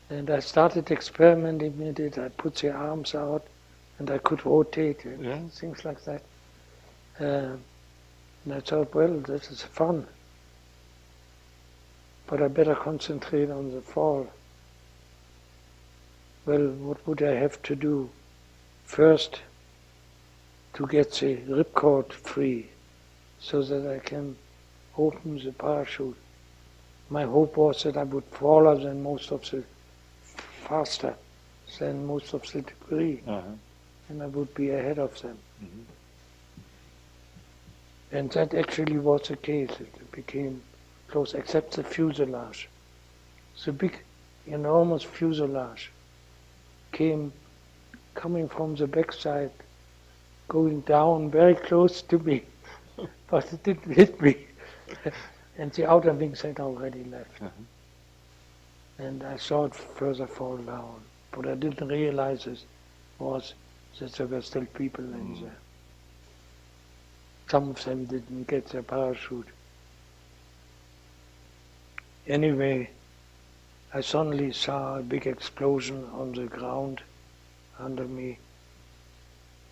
And I started experimenting with it. I put the arms out and I could rotate and things like that. And I thought, well, this is fun. But I better concentrate on the fall. Well, what would I have to do? First, to get the ripcord free, so that I can open the parachute. My hope was that I would fall faster than most of the debris, and I would be ahead of them. Mm-hmm. And that actually was the case. It became close, except the fuselage. The big, enormous fuselage coming from the backside, going down very close to me, but it didn't hit me. And the outer wings had already left. And I saw it further fall down. What I didn't realize was that there were still people in there. Some of them didn't get their parachute. Anyway, I suddenly saw a big explosion on the ground under me,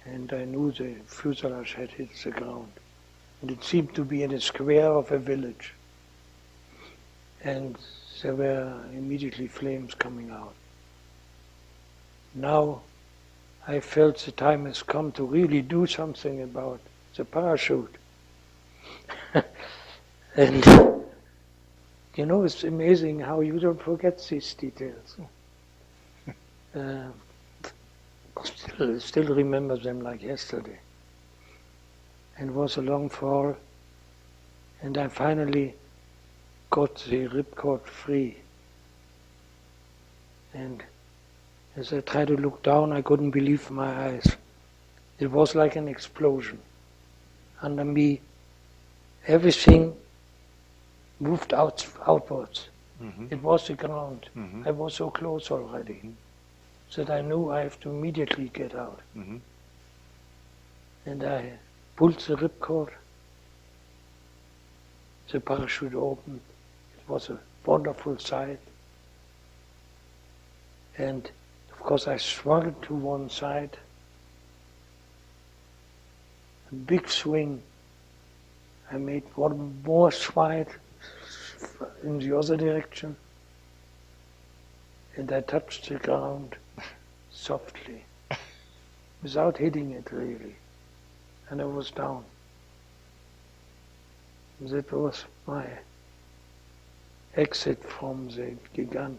and I knew the fuselage had hit the ground. And it seemed to be in a square of a village. And there were immediately flames coming out. Now I felt the time has come to really do something about the parachute. And it's amazing how you don't forget these details. Still remember them like yesterday. And it was a long fall, and I finally got the ripcord free. And as I tried to look down, I couldn't believe my eyes. It was like an explosion. Under me, everything moved outwards. Mm-hmm. It was the ground. Mm-hmm. I was so close already that I knew I have to immediately get out. Mm-hmm. And I pulled the ripcord. The parachute opened. It was a wonderful sight. And of course I swung to one side. A big swing. I made one more slide in the other direction. And I touched the ground softly, without hitting it really. And I was down. That was my exit from the Gigant.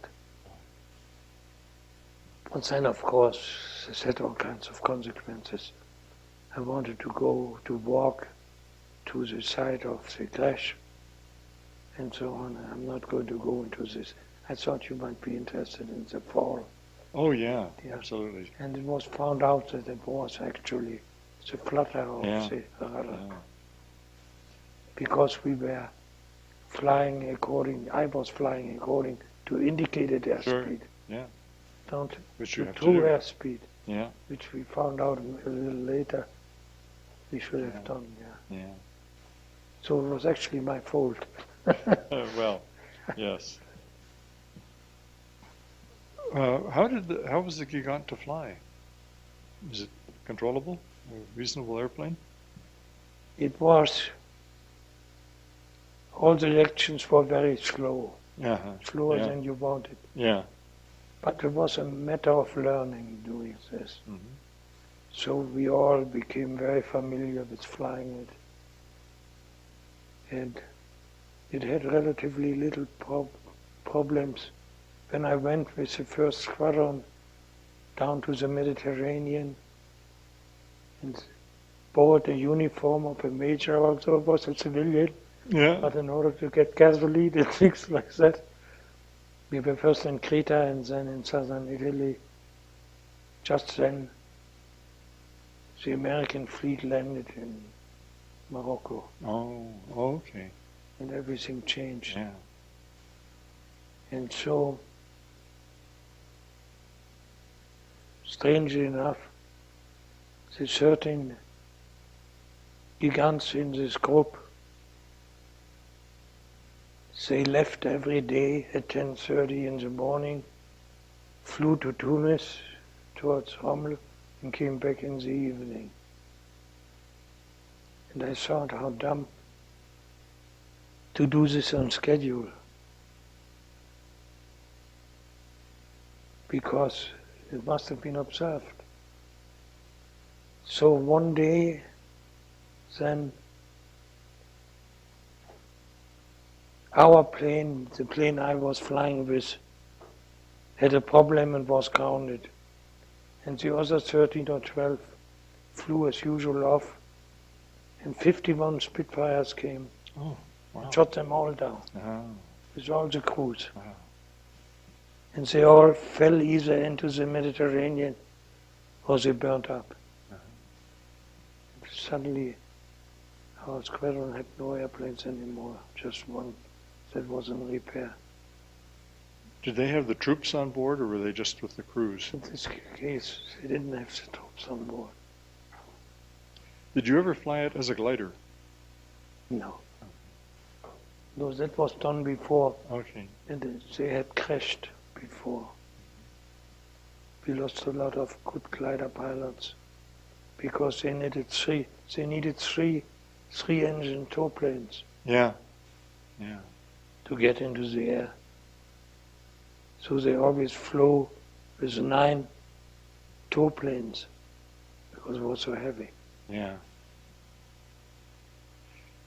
But then, of course, this had all kinds of consequences. I wanted to walk to the site of the crash, and so on. I'm not going to go into this. I thought you might be interested in the fall. Oh yeah, absolutely. And it was found out that it was actually the flutter of the rudder. Yeah. Because we were flying I was flying according to indicated airspeed. Yeah. Which you have to do. Airspeed. Yeah. Which we found out a little later we should have done. Yeah. So it was actually my fault. Well, yes. How was the Gigant to fly? Is it controllable? A reasonable airplane? It was. All the directions were very slow. Slower than you wanted. Yeah. But it was a matter of learning doing this. Mm-hmm. So we all became very familiar with flying it. And it had relatively little problems. When I went with the first squadron down to the Mediterranean and bought a uniform of a major, also was a civilian, but in order to get gasoline and things like that, we were first in Crete and then in southern Italy. Just then, the American fleet landed in Morocco. Oh, okay. And everything changed. Yeah. And so, strangely enough, the 13 Gigants in this group, they left every day at 10:30 in the morning flew to Tunis towards Rommel and came back in the evening. And I thought how dumb to do this on schedule. Because it must have been observed. So one day, then our plane, the plane I was flying with, had a problem and was grounded. And the other 13 or 12 flew as usual off, and 51 Spitfires came, Oh, wow. shot them all down, Ah, with all the crews. wow. And they all fell either into the Mediterranean or they burnt up. Suddenly, our squadron had no airplanes anymore, just one that was in repair. Did they have the troops on board, or were they just with the crews? In this case, they didn't have the troops on board. Did you ever fly it as a glider? No. No, that was done before, Okay. and they had crashed before. We lost a lot of good glider pilots because they needed three engine tow planes Yeah. Yeah. to get into the air. So they always flew with 9 tow planes because it was so heavy. Yeah.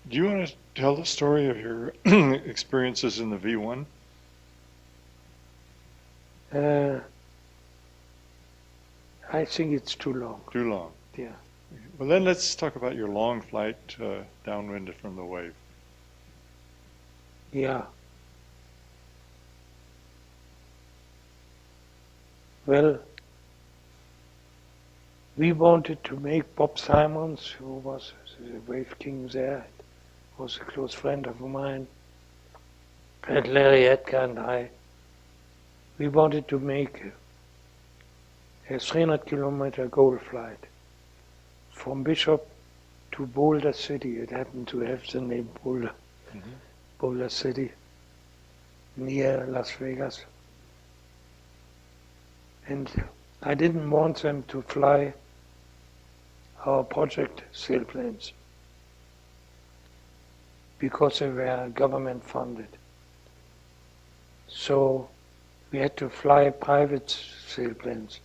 Do you want to tell the story of your experiences in the V1? I think it's too long. Too long. Yeah. Well, then let's talk about your long flight downwind from the wave. Yeah. Well, we wanted to make Bob Simons, who was the wave king there, was a close friend of mine, and Larry Edgar and I, we wanted to make a 300-kilometer goal flight from Bishop to Boulder City. It happened to have the name Boulder, Boulder City, near Las Vegas. And I didn't want them to fly our project sailplanes because they were government funded. So we had to fly private sailplanes.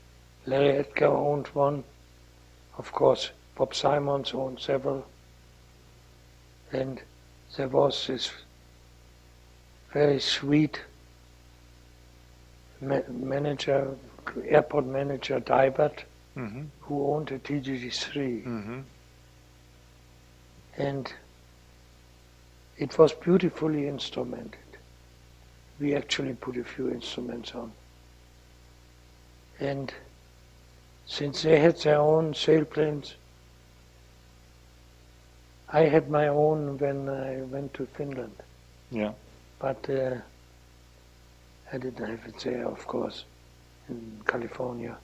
Larry Edgar owned one. Of course, Bob Simons owned several. And there was this very sweet manager, airport manager, Dybert, who owned a TGD-3. And it was beautifully instrumented. We actually put a few instruments on. And since they had their own sailplanes, I had my own when I went to Finland. Yeah. But I didn't have it there, of course, in California.